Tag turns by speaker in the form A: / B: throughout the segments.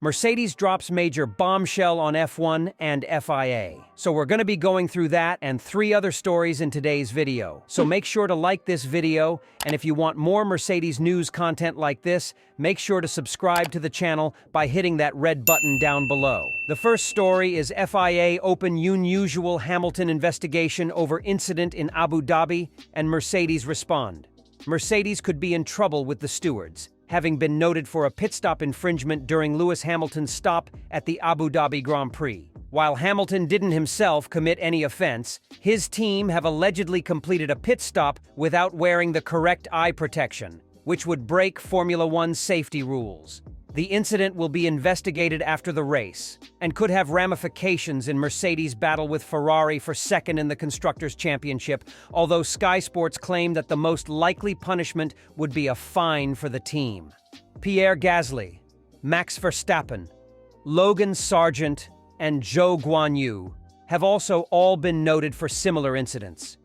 A: Mercedes drops major bombshell on F1 and FIA. So we're going to be going through that and 3 other stories in today's video. So make sure to like this video, and if you want more Mercedes news content like this, make sure to subscribe to the channel by hitting that red button down below. The first story is FIA open unusual Hamilton investigation over incident in Abu Dhabi, and Mercedes respond. Mercedes could be in trouble with the stewards, having been noted for a pit stop infringement during Lewis Hamilton's stop at the Abu Dhabi Grand Prix. While Hamilton didn't himself commit any offense, his team have allegedly completed a pit stop without wearing the correct eye protection, which would break Formula One safety rules. The incident will be investigated after the race and could have ramifications in Mercedes' battle with Ferrari for second in the Constructors' Championship, although Sky Sports claimed that the most likely punishment would be a fine for the team. Pierre Gasly, Max Verstappen, Logan Sargent, and Zhou Guanyu have also all been noted for similar incidents.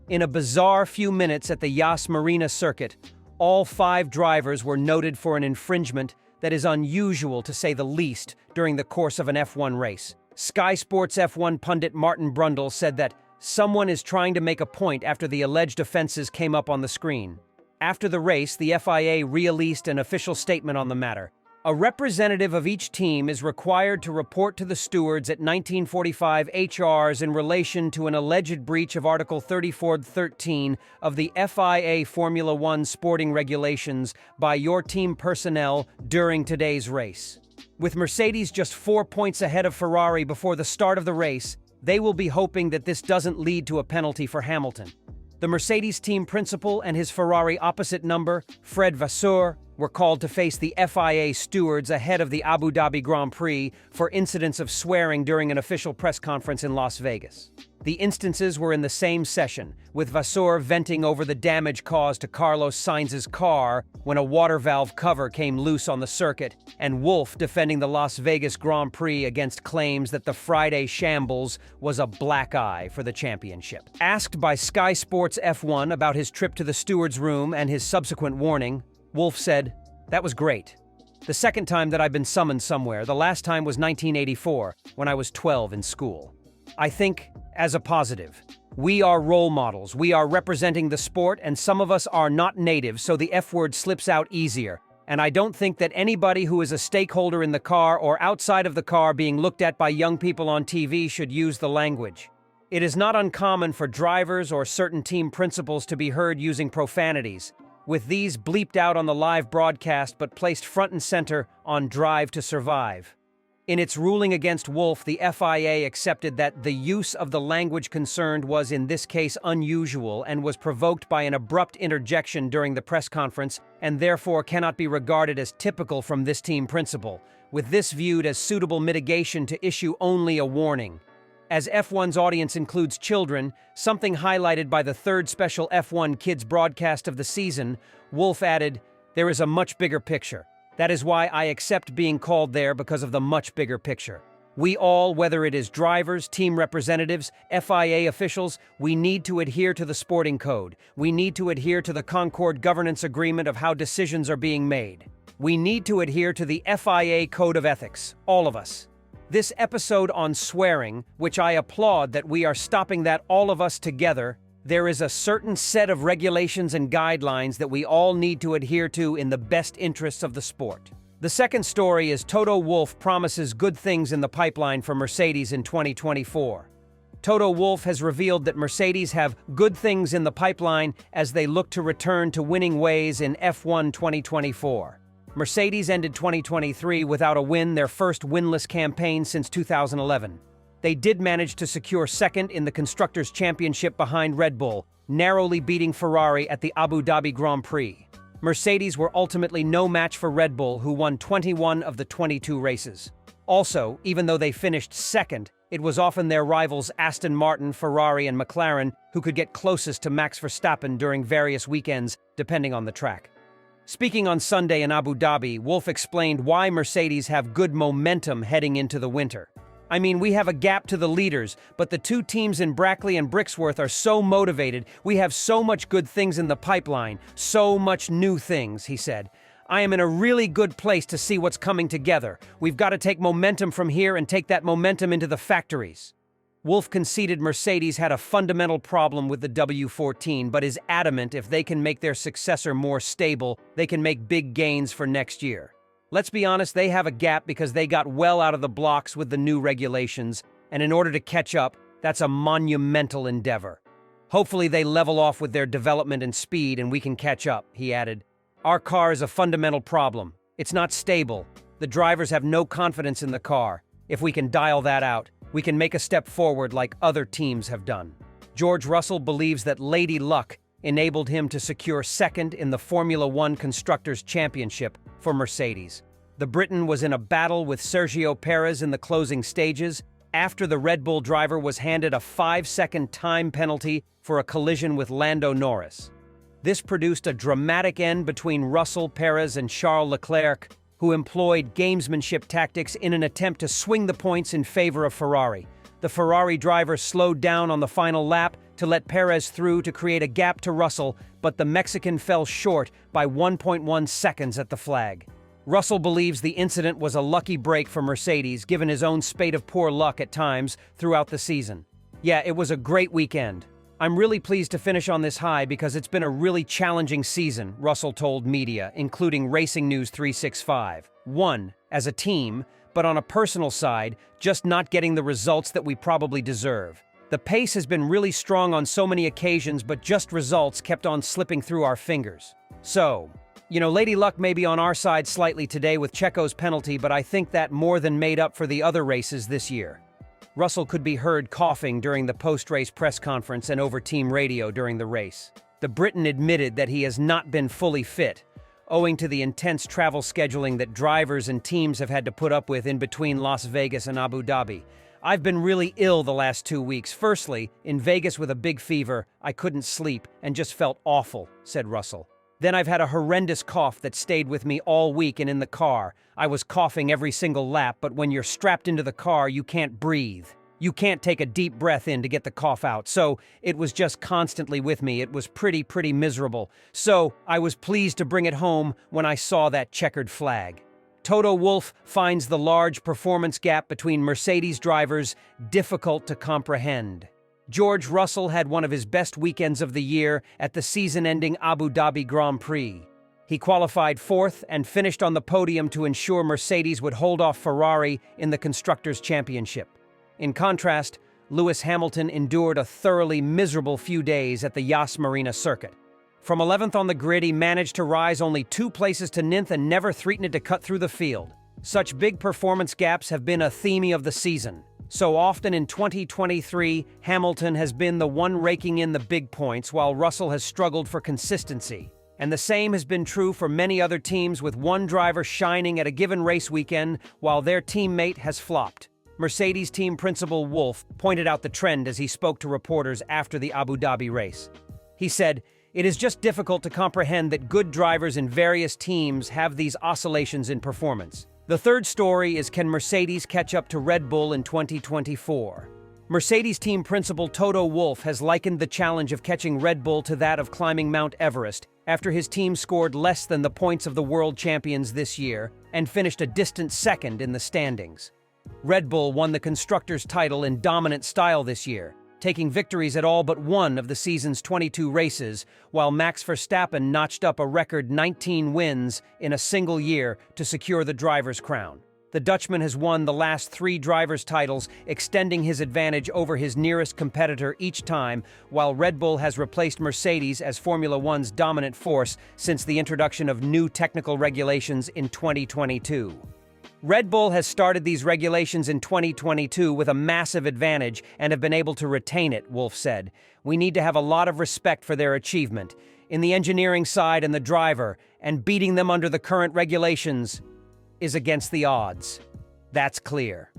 A: In a bizarre few minutes at the Yas Marina circuit, all 5 drivers were noted for an infringement that is unusual to say the least during the course of an F1 race. Sky Sports F1 pundit Martin Brundle said that someone is trying to make a point after the alleged offenses came up on the screen. After the race, the FIA released an official statement on the matter. A representative of each team is required to report to the stewards at 1945 HRs in relation to an alleged breach of Article 34.13 of the FIA Formula One sporting regulations by your team personnel during today's race. With Mercedes just 4 points ahead of Ferrari before the start of the race, they will be hoping that this doesn't lead to a penalty for Hamilton. The Mercedes team principal and his Ferrari opposite number, Fred Vasseur, were called to face the FIA stewards ahead of the Abu Dhabi Grand Prix for incidents of swearing during an official press conference in Las Vegas. The instances were in the same session, with Vasseur venting over the damage caused to Carlos Sainz's car when a water valve cover came loose on the circuit, and Wolff defending the Las Vegas Grand Prix against claims that the Friday shambles was a black eye for the championship. Asked by Sky Sports F1 about his trip to the steward's room and his subsequent warning, Wolff said, "That was great. The second time that I've been summoned somewhere, the last time was 1984, when I was 12 in school. I think, as a positive, we are role models, we are representing the sport, and some of us are not native, so the F word slips out easier. And I don't think that anybody who is a stakeholder in the car or outside of the car being looked at by young people on TV should use the language. It is not uncommon for drivers or certain team principals to be heard using profanities, with these bleeped out on the live broadcast but placed front and center on Drive to Survive." In its ruling against Wolff, the FIA accepted that the use of the language concerned was in this case unusual and was provoked by an abrupt interjection during the press conference and therefore cannot be regarded as typical from this team principal, with this viewed as suitable mitigation to issue only a warning. As F1's audience includes children, something highlighted by the 3rd special F1 Kids broadcast of the season, Wolff added, "There is a much bigger picture. That is why I accept being called there, because of the much bigger picture. We all, whether it is drivers, team representatives, FIA officials, we need to adhere to the sporting code. We need to adhere to the Concord Governance Agreement of how decisions are being made. We need to adhere to the FIA Code of Ethics, all of us. This episode on swearing, which I applaud that we are stopping that all of us together, there is a certain set of regulations and guidelines that we all need to adhere to in the best interests of the sport." The second story is Toto Wolff promises good things in the pipeline for Mercedes in 2024. Toto Wolff has revealed that Mercedes have good things in the pipeline as they look to return to winning ways in F1 2024. Mercedes ended 2023 without a win, their first winless campaign since 2011. They did manage to secure second in the Constructors' Championship behind Red Bull, narrowly beating Ferrari at the Abu Dhabi Grand Prix. Mercedes were ultimately no match for Red Bull, who won 21 of the 22 races. Also, even though they finished second, it was often their rivals Aston Martin, Ferrari, and McLaren who could get closest to Max Verstappen during various weekends, depending on the track. Speaking on Sunday in Abu Dhabi, Wolff explained why Mercedes have good momentum heading into the winter. "I mean, we have a gap to the leaders, but the 2 teams in Brackley and Brixworth are so motivated. We have so much good things in the pipeline, so much new things," he said. I am in a really good place to see what's coming together. We've got to take momentum from here and take that momentum into the factories. Wolff conceded Mercedes had a fundamental problem with the W14, but is adamant if they can make their successor more stable, they can make big gains for next year. Let's be honest, they have a gap because they got well out of the blocks with the new regulations, and in order to catch up, that's a monumental endeavor. Hopefully they level off with their development and speed and we can catch up, he added. Our car is a fundamental problem. It's not stable. The drivers have no confidence in the car. If we can dial that out, we can make a step forward like other teams have done. George Russell believes that Lady Luck enabled him to secure second in the Formula One Constructors' Championship for Mercedes. The Briton was in a battle with Sergio Perez in the closing stages after the Red Bull driver was handed a 5-second time penalty for a collision with Lando Norris. This produced a dramatic end between Russell, Perez, and Charles Leclerc, who employed gamesmanship tactics in an attempt to swing the points in favor of Ferrari. The Ferrari driver slowed down on the final lap to let Perez through to create a gap to Russell, but the Mexican fell short by 1.1 seconds at the flag. Russell believes the incident was a lucky break for Mercedes, given his own spate of poor luck at times throughout the season. Yeah, it was a great weekend. I'm really pleased to finish on this high because it's been a really challenging season, Russell told media, including Racing News 365. One, as a team, but on a personal side, just not getting the results that we probably deserve. The pace has been really strong on so many occasions, but just results kept on slipping through our fingers. So, Lady Luck may be on our side slightly today with Checo's penalty, but I think that more than made up for the other races this year. Russell could be heard coughing during the post-race press conference and over team radio during the race. The Briton admitted that he has not been fully fit, owing to the intense travel scheduling that drivers and teams have had to put up with in between Las Vegas and Abu Dhabi. I've been really ill the last 2 weeks. Firstly, in Vegas with a big fever, I couldn't sleep and just felt awful, said Russell. Then I've had a horrendous cough that stayed with me all week and in the car. I was coughing every single lap, but when you're strapped into the car, you can't breathe. You can't take a deep breath in to get the cough out, so it was just constantly with me. It was pretty miserable. So I was pleased to bring it home when I saw that checkered flag. Toto Wolff finds the large performance gap between Mercedes drivers difficult to comprehend. George Russell had one of his best weekends of the year at the season-ending Abu Dhabi Grand Prix. He qualified fourth and finished on the podium to ensure Mercedes would hold off Ferrari in the Constructors' Championship. In contrast, Lewis Hamilton endured a thoroughly miserable few days at the Yas Marina circuit. From 11th on the grid, he managed to rise only 2 places to 9th and never threatened to cut through the field. Such big performance gaps have been a theme of the season. So often in 2023, Hamilton has been the one raking in the big points while Russell has struggled for consistency. And the same has been true for many other teams, with one driver shining at a given race weekend while their teammate has flopped. Mercedes team principal Wolff pointed out the trend as he spoke to reporters after the Abu Dhabi race. He said, "It is just difficult to comprehend that good drivers in various teams have these oscillations in performance. The third story is, can Mercedes catch up to Red Bull in 2024? Mercedes team principal Toto Wolff has likened the challenge of catching Red Bull to that of climbing Mount Everest after his team scored less than the points of the world champions this year and finished a distant second in the standings. Red Bull won the Constructors' title in dominant style this year, taking victories at all but one of the season's 22 races, while Max Verstappen notched up a record 19 wins in a single year to secure the driver's crown. The Dutchman has won the last 3 drivers' titles, extending his advantage over his nearest competitor each time, while Red Bull has replaced Mercedes as Formula One's dominant force since the introduction of new technical regulations in 2022. Red Bull has started these regulations in 2022 with a massive advantage and have been able to retain it, Wolff said. We need to have a lot of respect for their achievement in the engineering side and the driver, and beating them under the current regulations is against the odds. That's clear.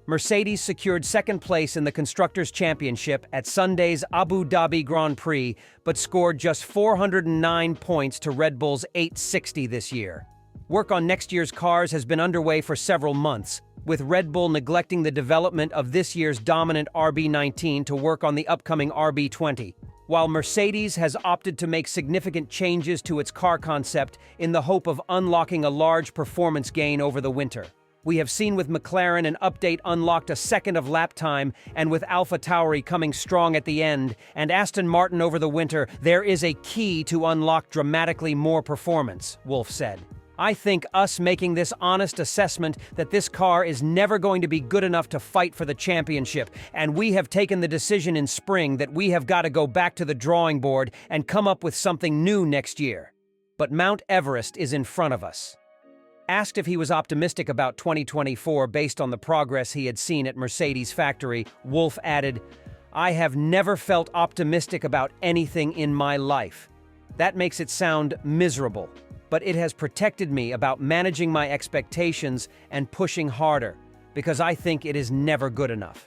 A: Mercedes secured second place in the Constructors' Championship at Sunday's Abu Dhabi Grand Prix, but scored just 409 points to Red Bull's 860 this year. Work on next year's cars has been underway for several months, with Red Bull neglecting the development of this year's dominant RB19 to work on the upcoming RB20. While Mercedes has opted to make significant changes to its car concept in the hope of unlocking a large performance gain over the winter. We have seen with McLaren an update unlocked a second of lap time, and with AlphaTauri coming strong at the end, and Aston Martin over the winter, there is a key to unlock dramatically more performance, Wolff said. I think us making this honest assessment that this car is never going to be good enough to fight for the championship, and we have taken the decision in spring that we have got to go back to the drawing board and come up with something new next year. But Mount Everest is in front of us. Asked if he was optimistic about 2024 based on the progress he had seen at Mercedes factory, Wolff added, "I have never felt optimistic about anything in my life. That makes it sound miserable. But it has protected me about managing my expectations and pushing harder, because I think it is never good enough."